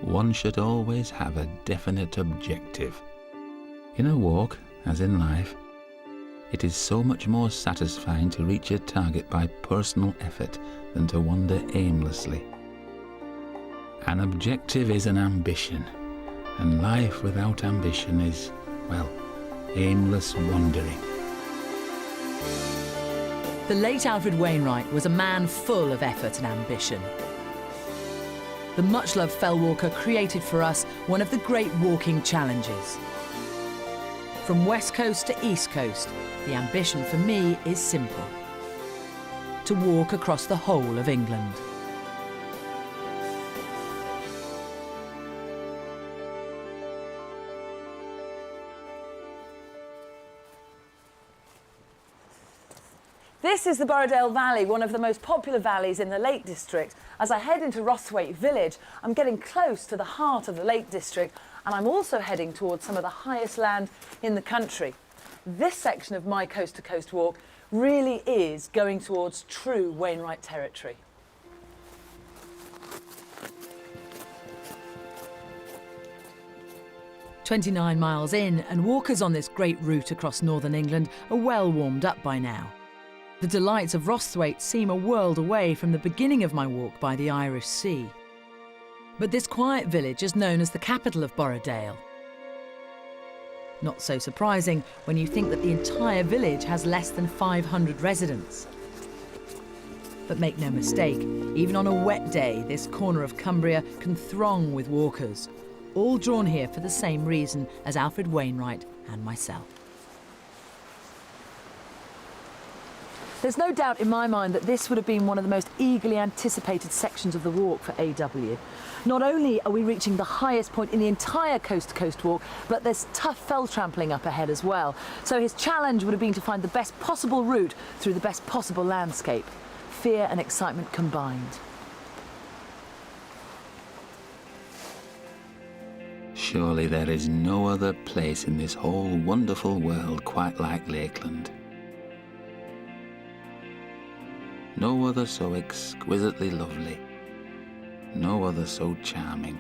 one should always have a definite objective. In a walk, as in life, it is so much more satisfying to reach a target by personal effort than to wander aimlessly. An objective is an ambition, and life without ambition is, well, aimless wandering. The late Alfred Wainwright was a man full of effort and ambition. The much-loved Fell Walker created for us one of the great walking challenges. From West Coast to East Coast, the ambition for me is simple: to walk across the whole of England. This is the Borrowdale Valley, one of the most popular valleys in the Lake District. As I head into Haweswater village, I'm getting close to the heart of the Lake District, and I'm also heading towards some of the highest land in the country. This section of my coast-to-coast walk really is going towards true Wainwright territory. "29 miles in, and walkers on this great route across northern England are well warmed up by now. The delights of Haweswater seem a world away from the beginning of my walk by the Irish Sea. But this quiet village is known as the capital of Borrowdale. Not so surprising when you think that the entire village has less than 500 residents. But make no mistake, even on a wet day, this corner of Cumbria can throng with walkers, all drawn here for the same reason as Alfred Wainwright and myself. There's no doubt in my mind that this would have been one of the most eagerly anticipated sections of the walk for AW. Not only are we reaching the highest point in the entire coast-to-coast walk, but there's tough fell trampling up ahead as well. So his challenge would have been to find the best possible route through the best possible landscape. Fear and excitement combined. Surely there is no other place in this whole wonderful world quite like Lakeland. No other so exquisitely lovely, no other so charming.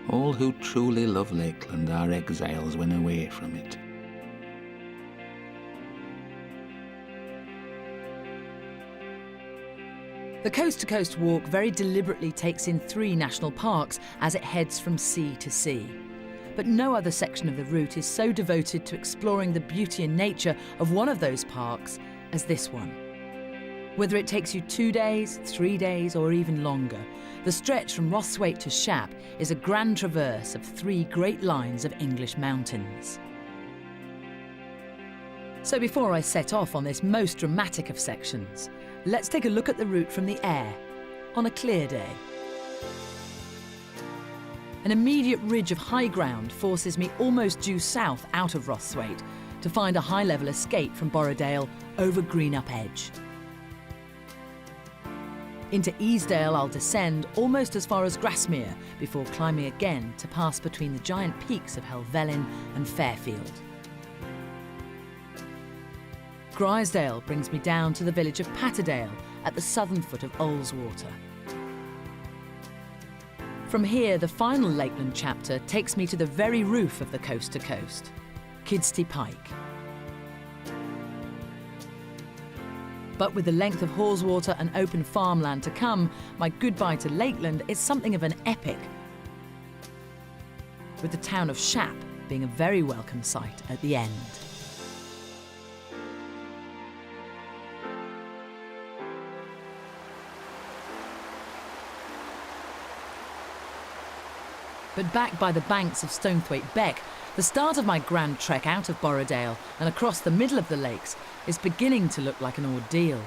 All who truly love Lakeland are exiles when away from it. The coast-to-coast walk very deliberately takes in 3 national parks as it heads from sea to sea. But no other section of the route is so devoted to exploring the beauty and nature of one of those parks as this one. Whether it takes you 2 days, 3 days, or even longer, the stretch from Haweswater to Shap is a grand traverse of 3 great lines of English mountains. So before I set off on this most dramatic of sections, let's take a look at the route from the air on a clear day. An immediate ridge of high ground forces me almost due south out of Haweswater to find a high-level escape from Borrowdale over Greenup Edge. Into Easdale I'll descend almost as far as Grasmere before climbing again to pass between the giant peaks of Helvellyn and Fairfield. Grisdale brings me down to the village of Patterdale at the southern foot of Haweswater. From here, the final Lakeland chapter takes me to the very roof of the coast-to-coast, Kidsty Pike. But with the length of Haweswater and open farmland to come, my goodbye to Lakeland is something of an epic, with the town of Shap being a very welcome sight at the end. But back by the banks of Stonethwaite Beck, the start of my grand trek out of Borrowdale and across the middle of the lakes is beginning to look like an ordeal.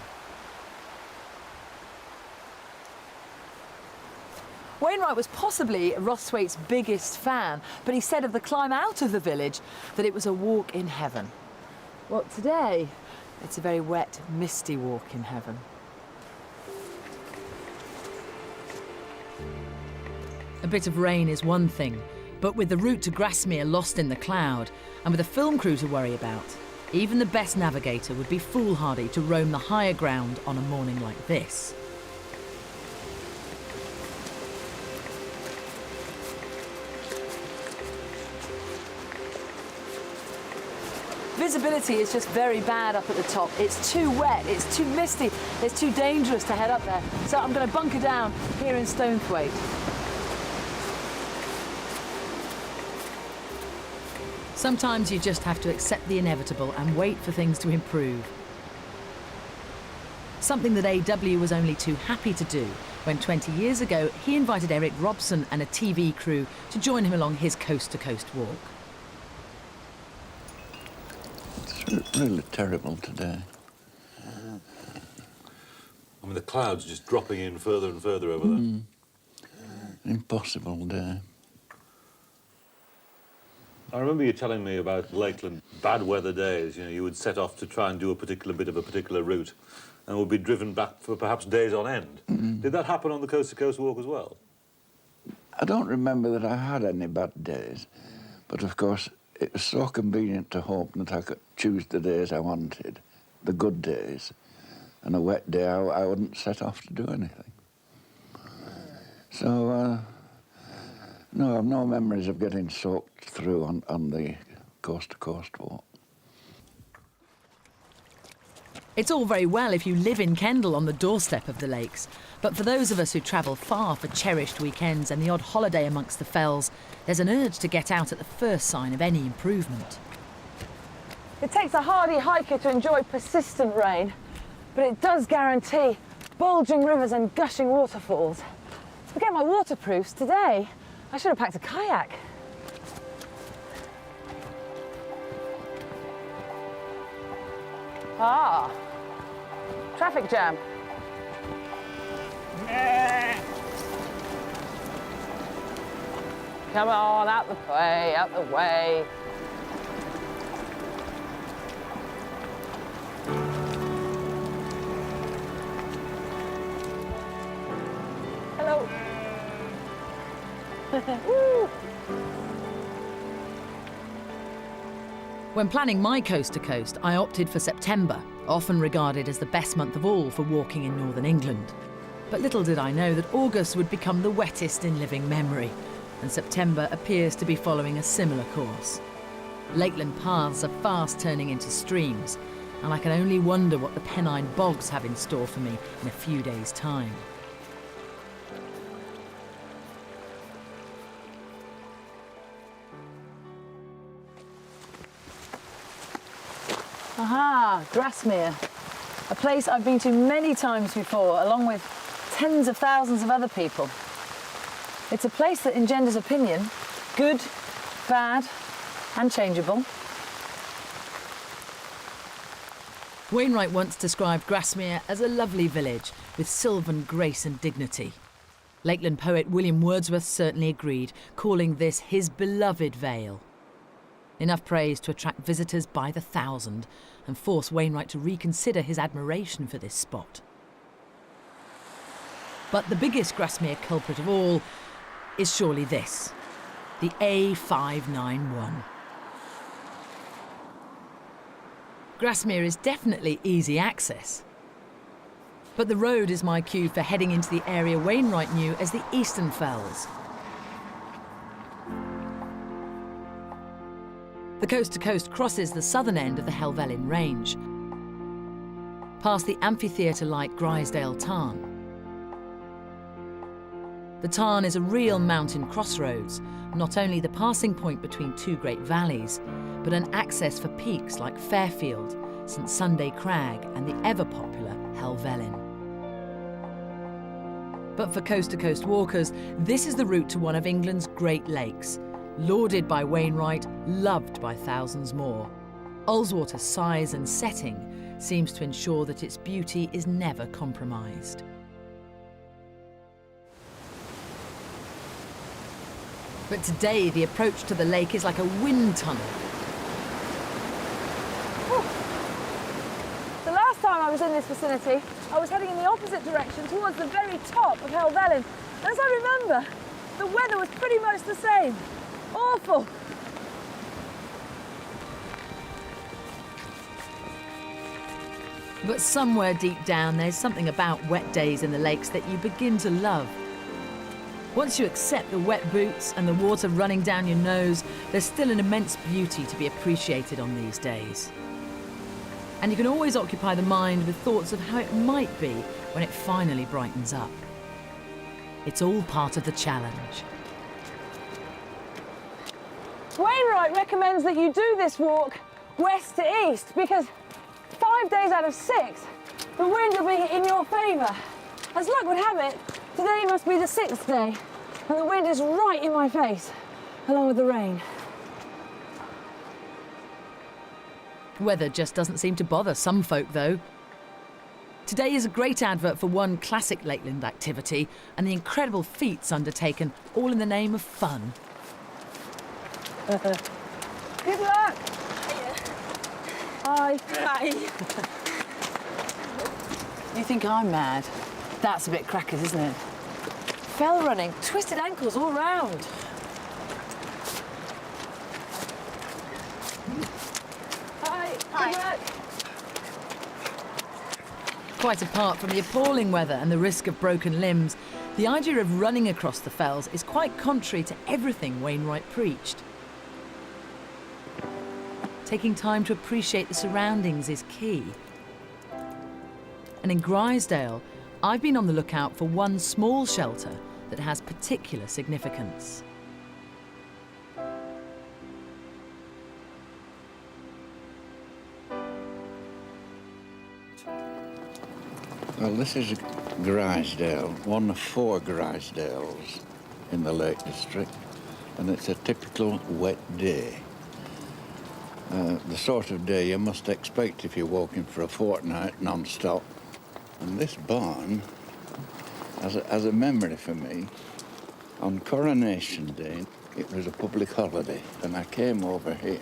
Wainwright was possibly Haweswater's biggest fan, but he said of the climb out of the village that it was a walk in heaven. Well, today, it's a very wet, misty walk in heaven. A bit of rain is one thing, but with the route to Grasmere lost in the cloud, and with a film crew to worry about, even the best navigator would be foolhardy to roam the higher ground on a morning like this. visibility is just very bad up at the top. It's too wet, it's too misty, it's too dangerous to head up there. So I'm going to bunker down here in Stonethwaite. Sometimes you just have to accept the inevitable and wait for things to improve. Something that AW was only too happy to do when 20 years ago he invited Eric Robson and a TV crew to join him along his coast-to-coast walk. It's really terrible today. I mean, the clouds just dropping in further and further over there. Impossible day. I remember you telling me about Lakeland, bad weather days. You know, you would set off to try and do a particular bit of a particular route and would be driven back for perhaps days on end. Did that happen on the coast-to-coast walk as well? I don't remember that I had any bad days, but of course it was so convenient to hope that I could choose the days I wanted, the good days, and a wet day I wouldn't set off to do anything. So, no, I've no memories of getting soaked through on the coast-to-coast walk. It's all very well if you live in Kendal on the doorstep of the lakes, but for those of us who travel far for cherished weekends and the odd holiday amongst the fells, there's an urge to get out at the first sign of any improvement. It takes a hardy hiker to enjoy persistent rain, but it does guarantee bulging rivers and gushing waterfalls. Forget my waterproofs today. I should have packed a kayak. Ah, traffic jam. Come on, out the way, out the way. Hello. Woo. When planning my coast-to-coast, I opted for September, often regarded as the best month of all for walking in northern England. But little did I know that August would become the wettest in living memory, and September appears to be following a similar course. Lakeland paths are fast turning into streams, and I can only wonder what the Pennine bogs have in store for me in a few days' time. Aha, Grasmere, a place I've been to many times before, along with tens of thousands of other people. It's a place that engenders opinion, good, bad, and changeable. Wainwright once described Grasmere as a lovely village with sylvan grace and dignity. Lakeland poet William Wordsworth certainly agreed, calling this his beloved vale. Enough praise to attract visitors by the thousand and force Wainwright to reconsider his admiration for this spot. But the biggest Grasmere culprit of all is surely this, the A591. Grasmere is definitely easy access, but the road is my cue for heading into the area Wainwright knew as the Eastern Fells. The coast-to-coast crosses the southern end of the Helvellyn Range, past the amphitheatre-like Grisdale Tarn. The Tarn is a real mountain crossroads, not only the passing point between two great valleys, but an access for peaks like Fairfield, St Sunday Crag and the ever-popular Helvellyn. But for coast-to-coast walkers, this is the route to one of England's Great Lakes, lauded by Wainwright, loved by thousands more. Haweswater's size and setting seems to ensure that its beauty is never compromised. But today, the approach to the lake is like a wind tunnel. The last time I was in this vicinity, I was heading in the opposite direction towards the very top of Helvellyn. As I remember, the weather was pretty much the same. Awful. But somewhere deep down, there's something about wet days in the lakes that you begin to love. Once you accept the wet boots and the water running down your nose, there's still an immense beauty to be appreciated on these days. And you can always occupy the mind with thoughts of how it might be when it finally brightens up. It's all part of the challenge. Wainwright recommends that you do this walk west to east because 5 days out of 6, the wind will be in your favour. As luck would have it, today must be the 6th day, and the wind is right in my face, along with the rain. Weather just doesn't seem to bother some folk, though. Today is a great advert for one classic Lakeland activity and the incredible feats undertaken, all in the name of fun. Good luck! Hi. Hi. You think I'm mad? That's a bit crackers, isn't it? Fell running, twisted ankles all round. Hi. Hi. Good luck. Quite apart from the appalling weather and the risk of broken limbs, the idea of running across the fells is quite contrary to everything Wainwright preached. Taking time to appreciate the surroundings is key. And in Grisdale, I've been on the lookout for one small shelter that has particular significance. Well, this is Grisdale, one of 4 Grisdales in the Lake District, and it's a typical wet day. The sort of day you must expect if you're walking for a fortnight non-stop. And this barn, as a memory for me, on Coronation Day, it was a public holiday, and I came over here,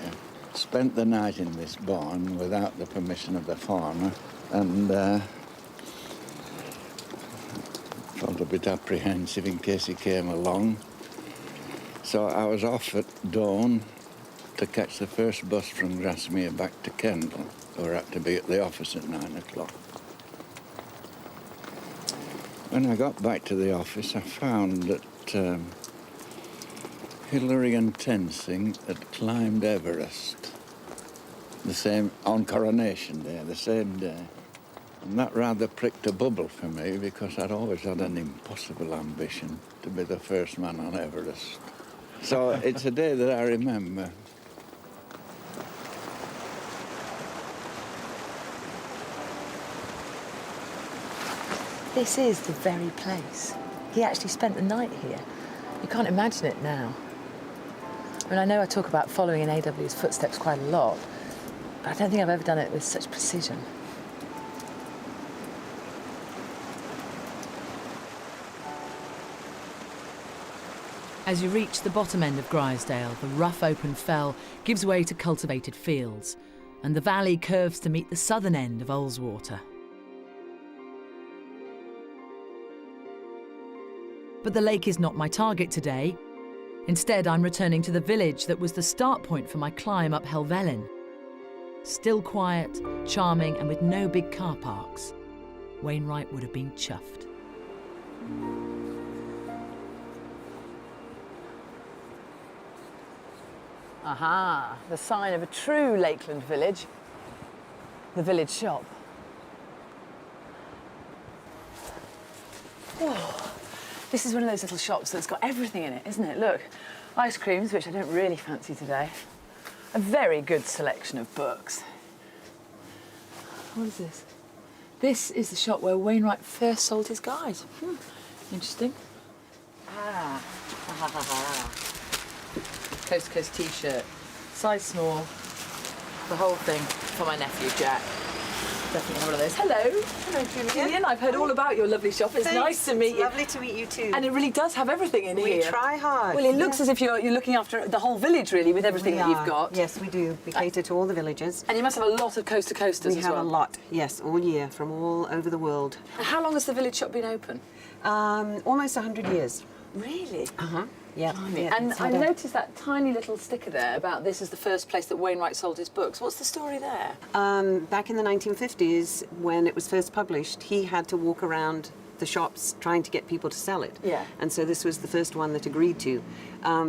spent the night in this barn without the permission of the farmer, and felt a bit apprehensive in case he came along. So I was off at dawn to catch the first bus from Grasmere back to Kendal, or had to be at the office at 9 o'clock. When I got back to the office, I found that Hillary and Tensing had climbed Everest on Coronation Day, the same day. And that rather pricked a bubble for me because I'd always had an impossible ambition to be the first man on Everest. So it's a day that I remember. This is the very place. He actually spent the night here. You can't imagine it now. I mean, I know I talk about following in AW's footsteps quite a lot, but I don't think I've ever done it with such precision. As you reach the bottom end of Grisdale, the rough open fell gives way to cultivated fields, and the valley curves to meet the southern end of Haweswater. But the lake is not my target today. Instead, I'm returning to the village that was the start point for my climb up Helvellyn. Still quiet, charming, and with no big car parks. Wainwright would have been chuffed. Aha, the sign of a true Lakeland village. The village shop. Oh, this is one of those little shops that's got everything in it, isn't it? Look, ice creams, which I don't really fancy today. A very good selection of books. What is this? This is the shop where Wainwright first sold his guide. Interesting. Ah. Coast to Coast t-shirt, size small, the whole thing for my nephew Jack. Definitely have one of those. Hello. Hello, Julian. I've heard all about your lovely shop. It's nice to meet you. Lovely to meet you too. And it really does have everything in here. We try hard. Well, it looks as if you're looking after the whole village, really, with everything that you've got. Yes, we do. We cater to all the villages. And you must have a lot of coast-to-coasters We as have well. a lot, yes, all year, from all over the world. And how long has the village shop been open? Almost 100 years. Really? Uh-huh. Yeah. And I noticed that tiny little sticker there about this is the first place that Wainwright sold his books. What's the story there? Back in the 1950s, when it was first published, he had to walk around the shops trying to get people to sell it. Yeah. And so this was the first one that agreed to,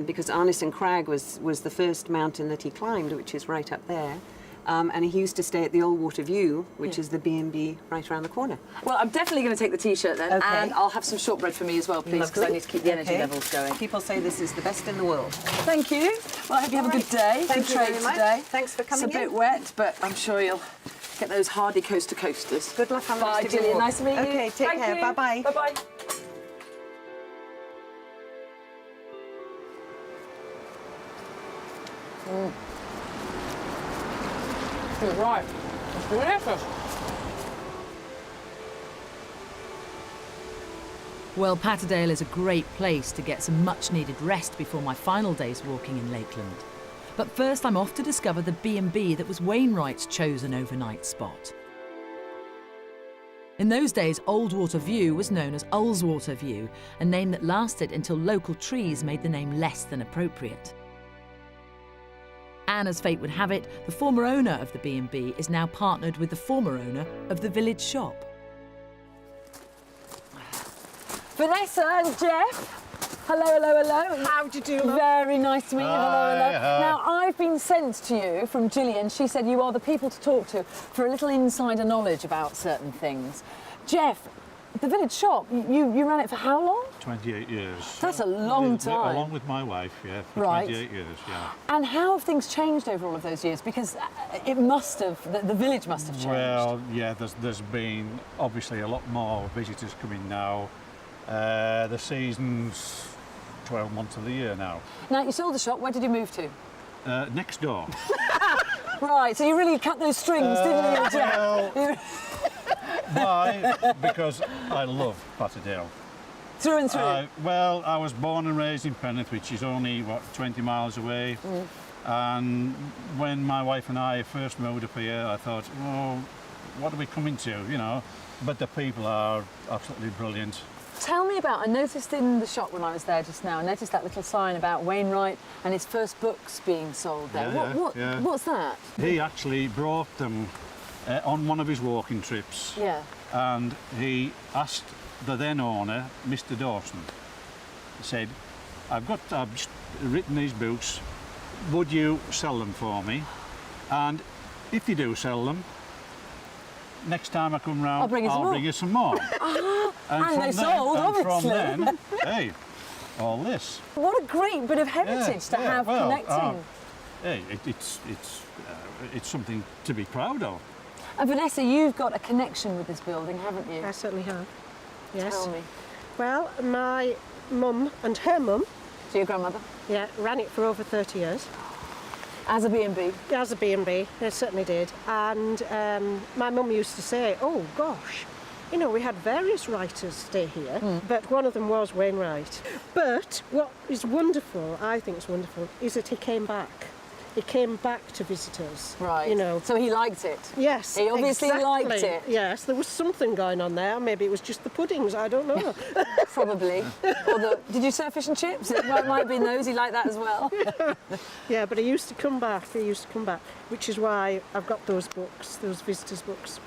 because Arneson Crag was the first mountain that he climbed, which is right up there. And he used to stay at the Old Water View, which is the B&B right around the corner. Well, I'm definitely going to take the T-shirt then, Okay. and I'll have some shortbread for me as well, please, because I need to keep the energy Okay. levels going. People say this is the best in the world. Thank you. Well, I hope you have a good day. Thank good you very trade much. today. Thanks for coming It's a bit in. wet, but I'm sure you'll get those hardy coaster coasters. Good luck on the Bye, rest of your Gillian. walk. Nice to meet you. Okay, take Thank care. you. Bye-bye. Bye-bye. You're right. It's delicious. Well, Patterdale is a great place to get some much-needed rest before my final day's walking in Lakeland. But first I'm off to discover the B&B that was Wainwright's chosen overnight spot. In those days, Old Water View was known as Haweswater View, a name that lasted until local trees made the name less than appropriate. And as fate would have it, the former owner of the B&B is now partnered with the former owner of the village shop. Vanessa and Jeff. Hello, hello, hello. How do you do? Very nice to meet you. Hello, hello. Hi. Now, I've been sent to you from Gillian. She said you are the people to talk to for a little insider knowledge about certain things. Jeff, the village shop, you ran it for how long? 28 years. That's a long time. Along with my wife, yeah, for Right. 28 years, yeah. And how have things changed over all of those years? Because it must have, the village must have changed. Well, yeah, there's been obviously a lot more visitors coming now. The season's 12 months of the year now. Now, you sold the shop. Where did you move to? Next door. Right, so you really cut those strings, didn't you, Jeff? Well, why? Because I love Patterdale. Through and through. Well, I was born and raised in Penrith, which is only, 20 miles away. And when my wife and I first moved up here, I thought, oh, what are we coming to, you know? But the people are absolutely brilliant. Tell me about, I noticed in the shop when I was there just now, I noticed that little sign about Wainwright and his first books being sold there. Yeah. What's that? He actually brought them on one of his walking trips, Yeah. and he asked the then owner, Mr. Dawson, he said, I've just written these books, would you sell them for me? And if you do sell them, next time I come round, I'll bring you some more. you some more. And they sold, From obviously. then, hey, all this. What a great bit of heritage to have well, connecting. Hey, it's something to be proud of. And Vanessa, you've got a connection with this building, haven't you? I certainly have. Yes. Tell me. Well, my mum and her mum, So your grandmother? yeah, ran it for over 30 years. As a B&B? As a B&B, it certainly did. And my mum used to say, oh gosh, you know, we had various writers stay here, but one of them was Wainwright. But what is wonderful, I think is wonderful, is that he came back. He came back to visitors. Right. You know. So he liked it? Yes. He obviously exactly. liked it. Yes, there was something going on there. Maybe it was just the puddings, I don't know. Probably. Did you serve fish and chips? It might have been those. He liked that as well. Yeah, but he used to come back, which is why I've got those books, those visitors' books,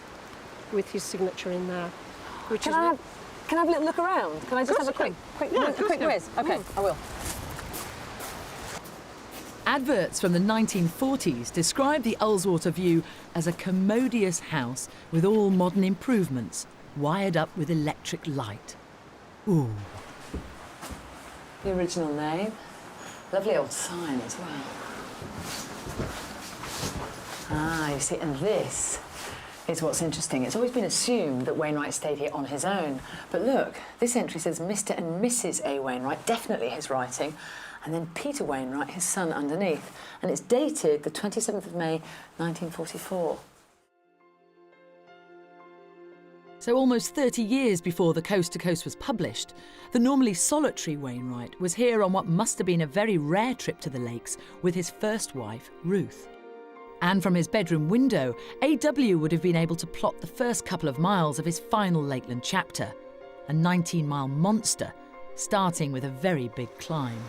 with his signature in there. Which Can I have a little look around? Can I just have a quick can. whiz? Okay, I will. Adverts from the 1940s describe the Haweswater View as a commodious house with all modern improvements, wired up with electric light. Ooh. The original name. Lovely old sign as well. Ah, you see, and this is what's interesting. It's always been assumed that Wainwright stayed here on his own. But look, this entry says Mr. and Mrs. A. Wainwright, definitely his writing, and then Peter Wainwright, his son, underneath. And it's dated the 27th of May, 1944. So almost 30 years before the Coast to Coast was published, the normally solitary Wainwright was here on what must have been a very rare trip to the lakes with his first wife, Ruth. And from his bedroom window, A.W. would have been able to plot the first couple of miles of his final Lakeland chapter, a 19-mile monster, starting with a very big climb.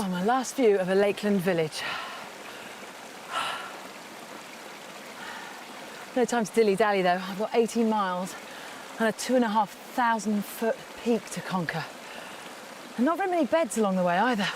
my last view of a Lakeland village. No time to dilly-dally though. I've got 18 miles and a 2,500 foot peak to conquer. And not very many beds along the way either.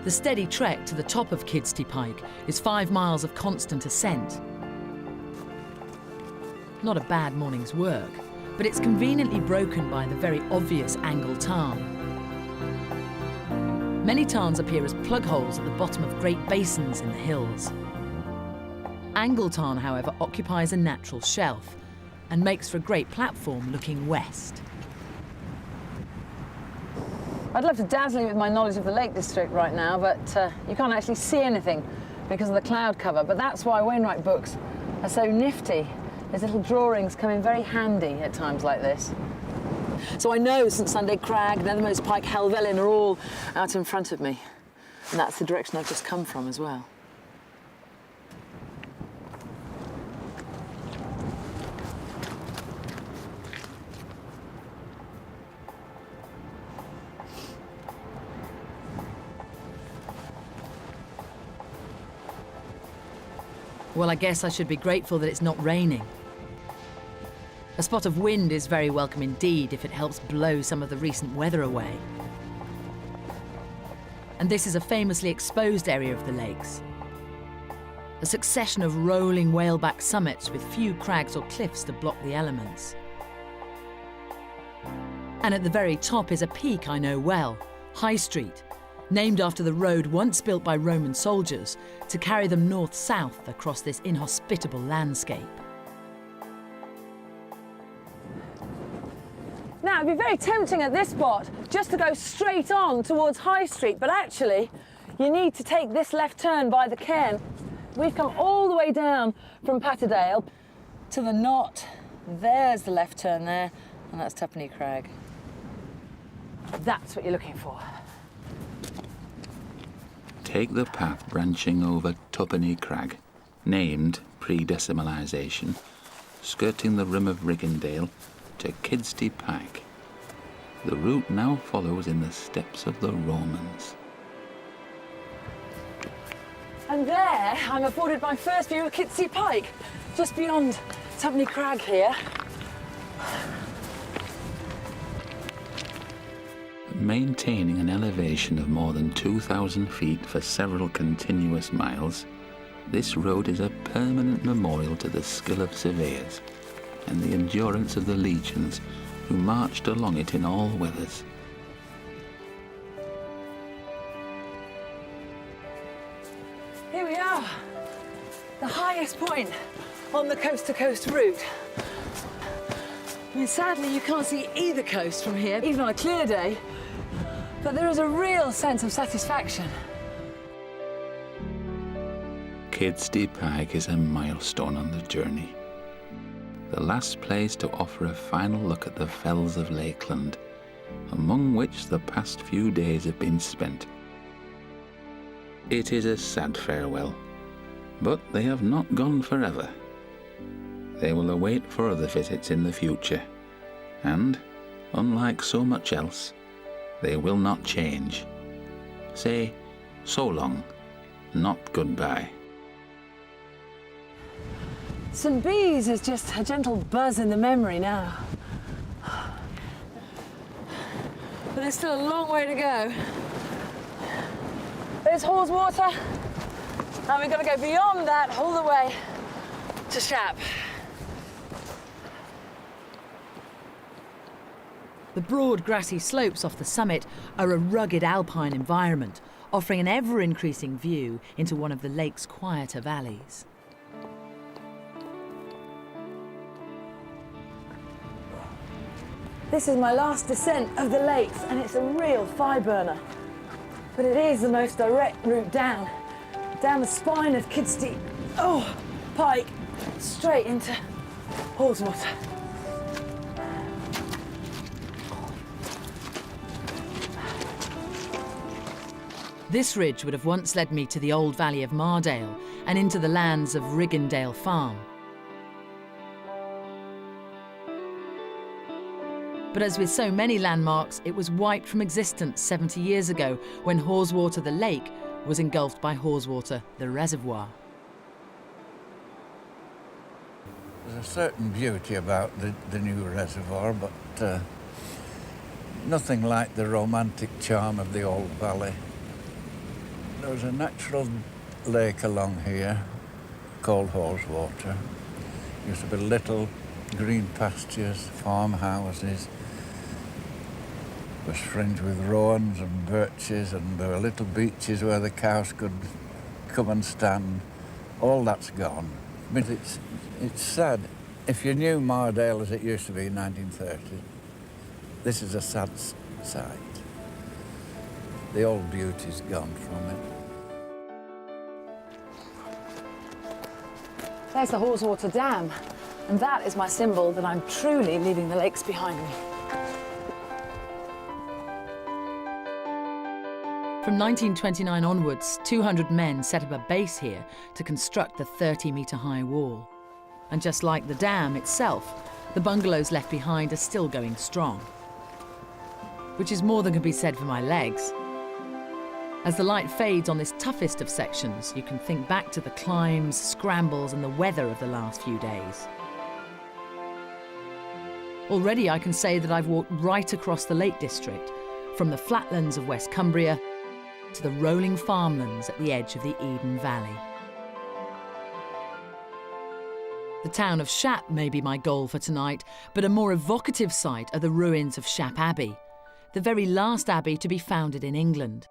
The steady trek to the top of Kidsty Pike is 5 miles of constant ascent. Not a bad morning's work, but it's conveniently broken by the very obvious angle tarn. Many tarns appear as plug holes at the bottom of great basins in the hills. Angle tarn, however, occupies a natural shelf and makes for a great platform looking west. I'd love to dazzle you with my knowledge of the Lake District right now, but you can't actually see anything because of the cloud cover. But that's why Wainwright books are so nifty. His little drawings come in very handy at times like this. So I know St Sunday Crag, Nethermost Pike, Helvellyn are all out in front of me. And that's the direction I've just come from as well. Well, I guess I should be grateful that it's not raining. A spot of wind is very welcome indeed if it helps blow some of the recent weather away. And this is a famously exposed area of the lakes. A succession of rolling whaleback summits with few crags or cliffs to block the elements. And at the very top is a peak I know well, High Street, named after the road once built by Roman soldiers to carry them north-south across this inhospitable landscape. Now, it'd be very tempting at this spot just to go straight on towards High Street, but actually, you need to take this left turn by the cairn. We've come all the way down from Patterdale to the knot. There's the left turn there, and that's Tuppenny Crag. That's what you're looking for. Take the path branching over Tuppenny Crag, named pre-decimalisation, skirting the rim of Riggindale to Kidsty Pike. The route now follows in the steps of the Romans. And there, I'm afforded my first view of Kidsty Pike, just beyond Tuppenny Crag here. Maintaining an elevation of more than 2,000 feet for several continuous miles, this road is a permanent memorial to the skill of surveyors and the endurance of the legions who marched along it in all weathers. Here we are, the highest point on the coast-to-coast route. I mean, sadly, you can't see either coast from here, even on a clear day, but there is a real sense of satisfaction. Kidsty Pike is a milestone on the journey. The last place to offer a final look at the fells of Lakeland, among which the past few days have been spent. It is a sad farewell, but they have not gone forever. They will await for other visits in the future, and, unlike so much else, they will not change. Say, so long, not goodbye. St Bees is just a gentle buzz in the memory now. But there's still a long way to go. There's Haweswater, and we've got to go beyond that all the way to Shap. The broad grassy slopes off the summit are a rugged alpine environment, offering an ever-increasing view into one of the lake's quieter valleys. This is my last descent of the lakes, and it's a real fire burner. But it is the most direct route down the spine of Kidsty Pike, straight into Haweswater. This ridge would have once led me to the old valley of Mardale and into the lands of Riggindale Farm. But as with so many landmarks, it was wiped from existence 70 years ago when Haweswater the lake was engulfed by Haweswater the reservoir. There's a certain beauty about the new reservoir, but nothing like the romantic charm of the old valley. There was a natural lake along here called Haweswater. Used to be little green pastures, farmhouses. It was fringed with rowans and birches, and there were little beaches where the cows could come and stand. All that's gone. But it's sad. If you knew Mardale as it used to be in 1930, this is a sad sight. The old beauty's gone from it. There's the Haweswater Dam, and that is my symbol that I'm truly leaving the lakes behind me. From 1929 onwards, 200 men set up a base here to construct the 30-metre-high wall. And just like the dam itself, the bungalows left behind are still going strong. Which is more than can be said for my legs. As the light fades on this toughest of sections, you can think back to the climbs, scrambles and the weather of the last few days. Already I can say that I've walked right across the Lake District, from the flatlands of West Cumbria to the rolling farmlands at the edge of the Eden Valley. The town of Shap may be my goal for tonight, but a more evocative sight are the ruins of Shap Abbey, the very last abbey to be founded in England,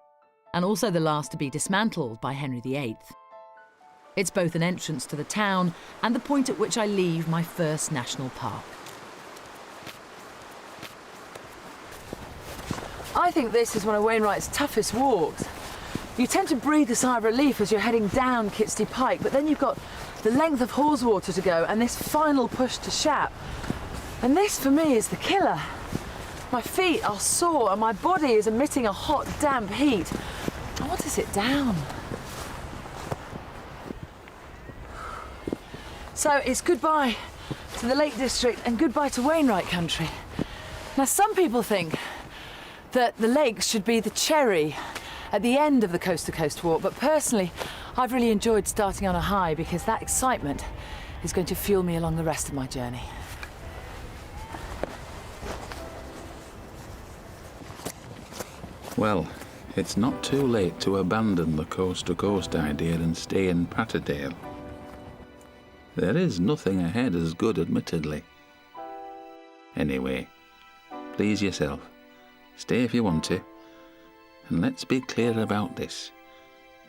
and also the last to be dismantled by Henry VIII. It's both an entrance to the town and the point at which I leave my first national park. I think this is one of Wainwright's toughest walks. You tend to breathe a sigh of relief as you're heading down Kidsty Pike, but then you've got the length of Haweswater to go and this final push to Shap. And this, for me, is the killer. My feet are sore and my body is emitting a hot, damp heat. I want to sit down. So it's goodbye to the Lake District and goodbye to Wainwright country. Now, some people think that the lakes should be the cherry at the end of the Coast to Coast walk, but personally, I've really enjoyed starting on a high because that excitement is going to fuel me along the rest of my journey. Well, it's not too late to abandon the coast-to-coast idea and stay in Patterdale. There is nothing ahead as good, admittedly. Anyway, please yourself. Stay if you want to. And let's be clear about this.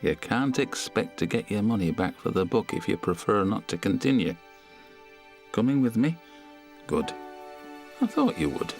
You can't expect to get your money back for the book if you prefer not to continue. Coming with me? Good. I thought you would.